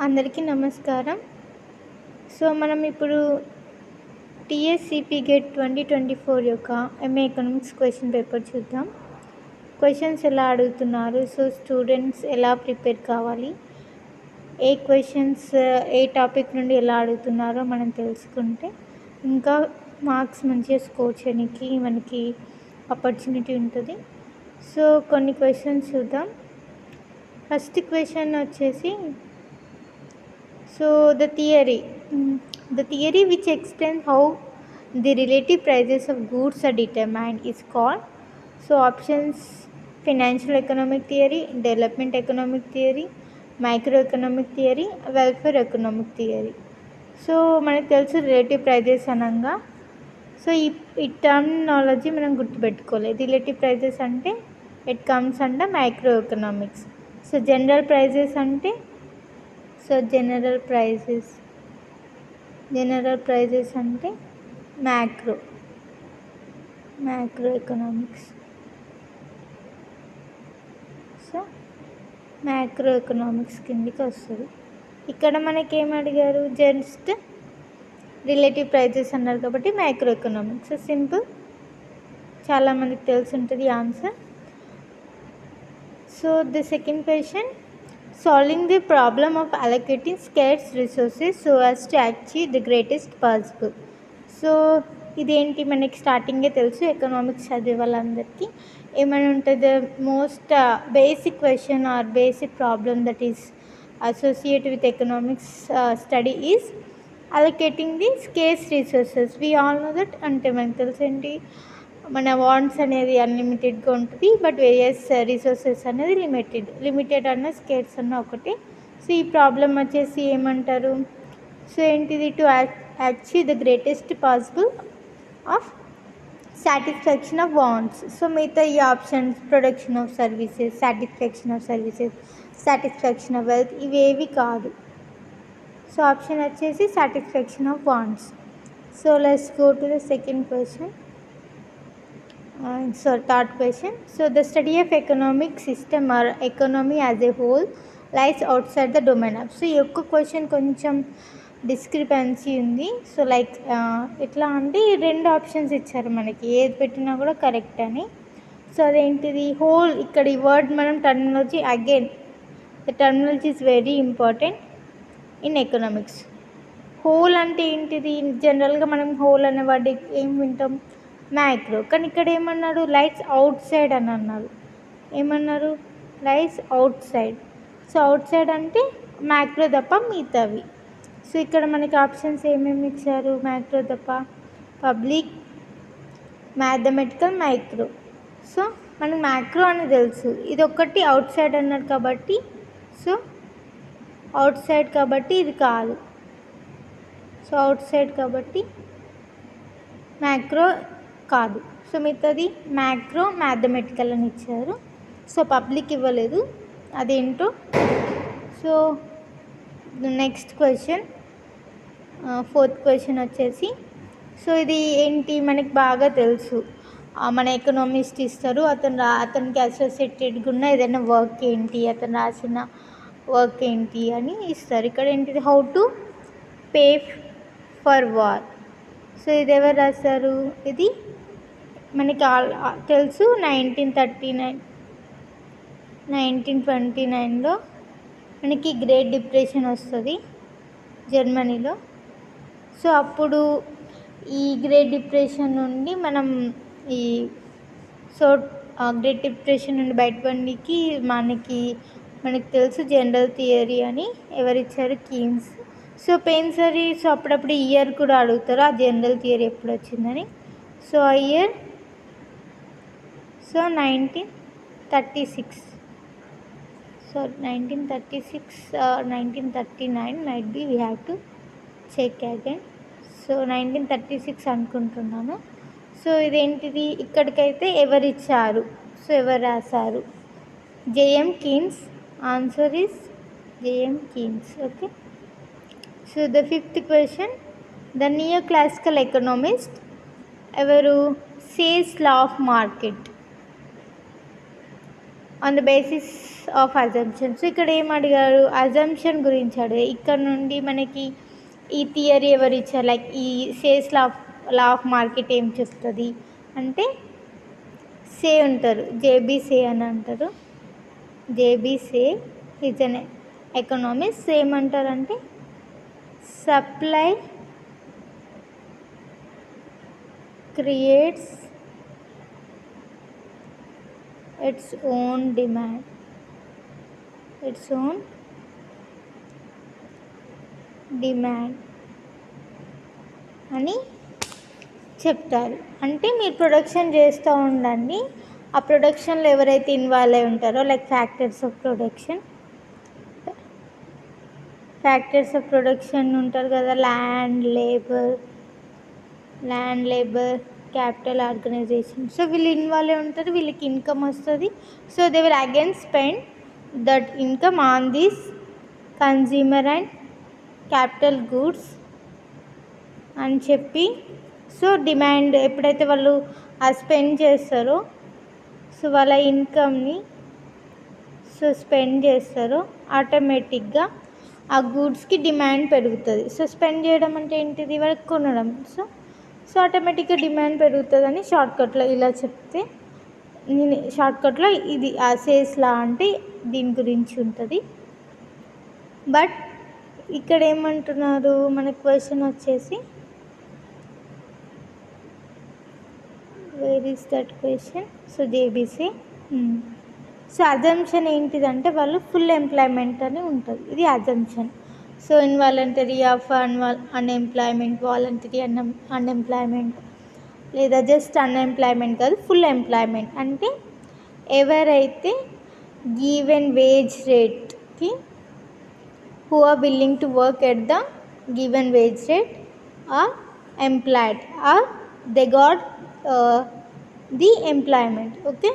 అందరికీ నమస్కారం. మనం ఇప్పుడు టీఎస్సీపీ గేట్ 2024 యొక్క ఎంఏ ఎకనామిక్స్ క్వశ్చన్ పేపర్ చూద్దాం. క్వశ్చన్స్ ఎలా అడుగుతున్నారు, స్టూడెంట్స్ ఎలా ప్రిపేర్ కావాలి, ఏ క్వశ్చన్స్ ఏ టాపిక్ నుండి ఎలా అడుగుతున్నారో మనం తెలుసుకుంటే ఇంకా మార్క్స్ మంచిగా స్కోర్ చేయడానికి మనకి ఆపర్చునిటీ ఉంటుంది. కొన్ని క్వశ్చన్స్ చూద్దాం. ఫస్ట్ క్వశ్చన్ వచ్చేసి the theory which explains how the relative prices of goods are determined is called. Options: financial economic theory, development economic theory, microeconomic theory, welfare economic theory. మనకు తెలుసు relative prices అనగా ఈ terminology మనం గుర్తుపెట్టుకోవాలి. Relative prices అంటే it comes under micro economics. General prices అంటే general prices అంటే macro economics. Macro economics కిందికి వస్తుంది. ఇక్కడ మనకి ఏం అడిగారు, జస్ట్ రిలేటివ్ ప్రైజెస్ అన్నారు కాబట్టి మైక్రో ఎకనామిక్స్. సింపుల్, చాలామందికి తెలిసి ఉంటుంది answer. The second question: solving the problem of allocating scarce resources so as to achieve the greatest possible. ఇదేంటి మనకి స్టార్టింగే తెలుసు, ఎకనామిక్స్ చదివే వాళ్ళందరికీ ఏమైనా ఉంటుంది. Most basic question or basic problem that is associated with economics study is allocating the scarce resources. We all know that. అంటే మనకు తెలుసు ఏంటి, మన వాంట్స్ అనేది అన్లిమిటెడ్గా ఉంటుంది, బట్ వేరియస్ రిసోర్సెస్ అనేది లిమిటెడ్ అన్న స్కేర్స్ అన్న ఒకటి. ఈ ప్రాబ్లం వచ్చేసి ఏమంటారు, ఏంటిది, to achieve the greatest possible of satisfaction of wands. మిగతా ఈ options production of services, satisfaction of services, satisfaction of wealth ఇవేవి కాదు. ఆప్షన్ వచ్చేసి satisfaction of wands. Let's go to the second question. Third question. The study of economic system or economy as a whole lies outside the domain of. ఈ ఒక్క question కొంచెం discrepancy ఉంది. ఎట్లా అంటే ఈ రెండు ఆప్షన్స్ ఇచ్చారు మనకి, ఏది పెట్టినా కూడా కరెక్ట్ అని. అదేంటిది, హోల్. ఇక్కడ ఈ వర్డ్ మనం terminology, again the terminology is very important in economics. Whole అంటే ఏంటిది, జనరల్గా మనం హోల్ అనే వర్డ్ ఏం వింటాం, మ్యాక్రో. కానీ ఇక్కడ ఏమన్నాడు, లైట్స్ అవుట్ సైడ్ అని అన్నారు. ఏమన్నారు, lights out side. Out side అంటే మ్యాక్రో తప్ప మిగతావి. ఇక్కడ మనకి ఆప్షన్స్ ఏమేమి ఇచ్చారు, మ్యాక్రో తప్ప, పబ్లిక్, మ్యాథమెటికల్, మైక్రో. మనకు మ్యాక్రో అని తెలుసు, ఇది ఒక్కటి అవుట్ సైడ్ అన్నారు కాబట్టి అవుట్ సైడ్ కాబట్టి ఇది కాదు. అవుట్ సైడ్ కాబట్టి మ్యాక్రో కాదు. మిగతాది మ్యాక్రో, మ్యాథమెటికల్ అని ఇచ్చారు. పబ్లిక్ ఇవ్వలేదు, అదేంటో. నెక్స్ట్ క్వశ్చన్, ఫోర్త్ క్వశ్చన్ వచ్చేసి ఇది ఏంటి మనకి బాగా తెలుసు, మన ఎకనామిస్ట్ ఇస్తారు, అతనికి అసోసియేటెడ్గా ఉన్న ఏదైనా వర్క్ ఏంటి, అతను రాసిన వర్క్ ఏంటి అని ఇస్తారు. ఇక్కడ ఏంటిది, how to pay for war. ఇది ఎవరు రాశారు, ఇది మనకి తెలుసు. 1929లో మనకి గ్రేట్ డిప్రెషన్ వస్తుంది జర్మనీలో. అప్పుడు ఈ గ్రేట్ డిప్రెషన్ నుండి మనం గ్రేట్ డిప్రెషన్ నుండి బయటపడడానికి మనకి తెలుసు జనరల్ థియరీ అని ఎవరిచ్చారు, కీన్స్. పెన్సరీ. అప్పుడప్పుడు ఇయర్ కూడా అడుగుతారు, ఆ జనరల్ థియరీ ఎప్పుడు వచ్చిందని. ఆ year 1936. 1936 or 1939 might be, we have to check again. 1936 అనుకుంటున్నాను. ఇదేంటిది, ఇక్కడికైతే ఎవరిచ్చారు, ఎవరు రాశారు, J M Keynes. Answer is J M Keynes. Okay. The fifth question, the neoclassical economist ఎవరు, Say's law of market. On the basis of assumptions. ఇక్కడ ఏం అడిగారు, అజంప్షన్ గురించి అడిగారు. ఇక్కడ నుండి మనకి ఈ థియరీ ఎవరు ఇచ్చారు, లైక్ ఈ సేస్ లా ఆఫ్ మార్కెట్ ఏం చెప్తుంది అంటే సే ఉంటారు, జేబీ సే అని అంటారు. J B Say is an economist. ఏమంటారంటే supply creates its own demand అని చెప్తారు. అంటే మీరు ప్రొడక్షన్ చేస్తూ ఉండండి, ఆ ప్రొడక్షన్లో ఎవరైతే ఇన్వాల్వ్ అయి ఉంటారో లైక్ ఫ్యాక్టర్స్ ఆఫ్ ప్రొడక్షన్ ఉంటారు కదా, land labour capital organisation. So వీళ్ళు ఇన్వాల్వ్ అయి ఉంటారు, వీళ్ళకి ఇన్కమ్ వస్తుంది. So they will again spend that income on this consumer and capital goods అని చెప్పి, సో డిమాండ్ ఎప్పుడైతే వాళ్ళు ఆ స్పెండ్ చేస్తారో, సో వాళ్ళ ఇన్కమ్ని స్పెండ్ చేస్తారో ఆటోమేటిక్గా ఆ గూడ్స్కి డిమాండ్ పెరుగుతుంది. సో స్పెండ్ చేయడం అంటే ఏంటిది, వాళ్ళకి కొనడం. సో ఆటోమేటిక్గా డిమాండ్ పెరుగుతుందని షార్ట్కట్లో ఇలా చెప్తే, నేను షార్ట్కట్లో ఇది ఆ సేల్స్ లా అంటే దీని గురించి ఉంటుంది. బట్ ఇక్కడ ఏమంటున్నారు, మన క్వశ్చన్ వచ్చేసి where is that question. So JBC. So assumption ఏంటిదంటే వాళ్ళు ఫుల్ ఎంప్లాయ్మెంట్ అని ఉంటుంది, ఇది assumption. So involuntary of unemployment, voluntary unemployment, లేదా జస్ట్ అన్ఎంప్లాయ్మెంట్ కాదు, ఫుల్ ఎంప్లాయ్మెంట్. అంటే ఎవరైతే గివెన్ వేజ్ రేట్కి who are willing to work at the given wage rate are employed or they got the employment. Okay,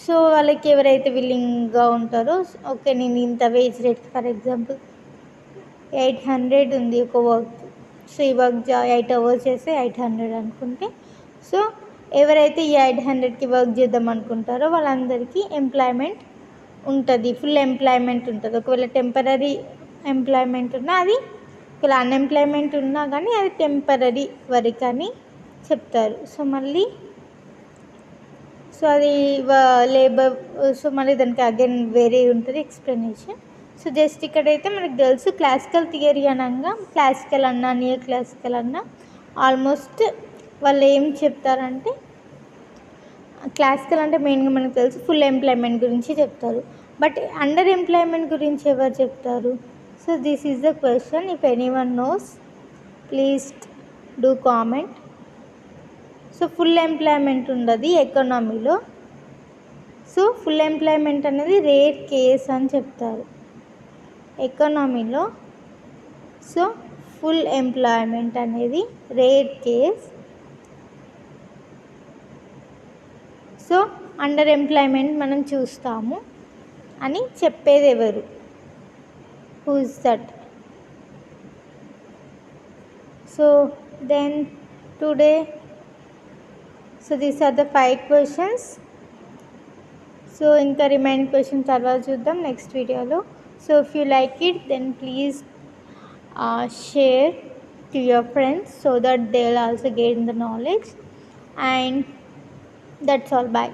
so వాళ్ళకి ఎవరైతే విల్లింగ్గా ఉంటారో, okay నేను ఇంత వేజ్ రేట్, ఫర్ ఎగ్జాంపుల్ 800 ఉంది ఒక వర్క్, సో ఈ వర్క్ 8 hours చేస్తే 800 అనుకుంటే, సో ఎవరైతే ఈ 800కి వర్క్ చేద్దాం అనుకుంటారో వాళ్ళందరికీ ఎంప్లాయ్మెంట్ ఉంటుంది, ఫుల్ ఎంప్లాయ్మెంట్ ఉంటుంది. ఒకవేళ టెంపరీ ఎంప్లాయ్మెంట్ ఉన్నా, అది ఒకవేళ అన్ఎంప్లాయ్మెంట్ ఉన్నా కానీ అది టెంపరీ వరకు అని చెప్తారు. సో మళ్ళీ సో అది లేబర్, సో మళ్ళీ దానికి అగైన్ వేరే ఉంటుంది ఎక్స్ప్లెనేషన్. సో జస్ట్ ఇక్కడైతే మనకు తెలుసు క్లాసికల్ థియరీ అనగా, క్లాసికల్ అన్నా నియర్ క్లాసికల్ అన్నా ఆల్మోస్ట్ వాళ్ళు ఏం చెప్తారంటే, క్లాసికల్ అంటే మెయిన్గా మనకు తెలుసు ఫుల్ ఎంప్లాయ్మెంట్ గురించి చెప్తారు. బట్ అండర్ ఎంప్లాయ్మెంట్ గురించి ఎవరు చెప్తారు? So this is the question. If anyone knows please do comment. So full employment ఉండదు ఎకానమీలో. సో ఫుల్ ఎంప్లాయ్మెంట్ అనేది రేర్ కేస్ అని చెప్తారు ఎకానమీలో. సో ఫుల్ ఎంప్లాయ్మెంట్ అనేది rare case. So under employment మనం చూస్తాము అని చెప్పేది ఎవరు? Who is that? So then today, so these are the 5 questions. So ఇంకా రిమైనింగ్ క్వశ్చన్స్ తర్వాత చూద్దాం నెక్స్ట్ వీడియోలో. So if you like it then please share to your friends so that they will also gain the knowledge. And that's all. Bye.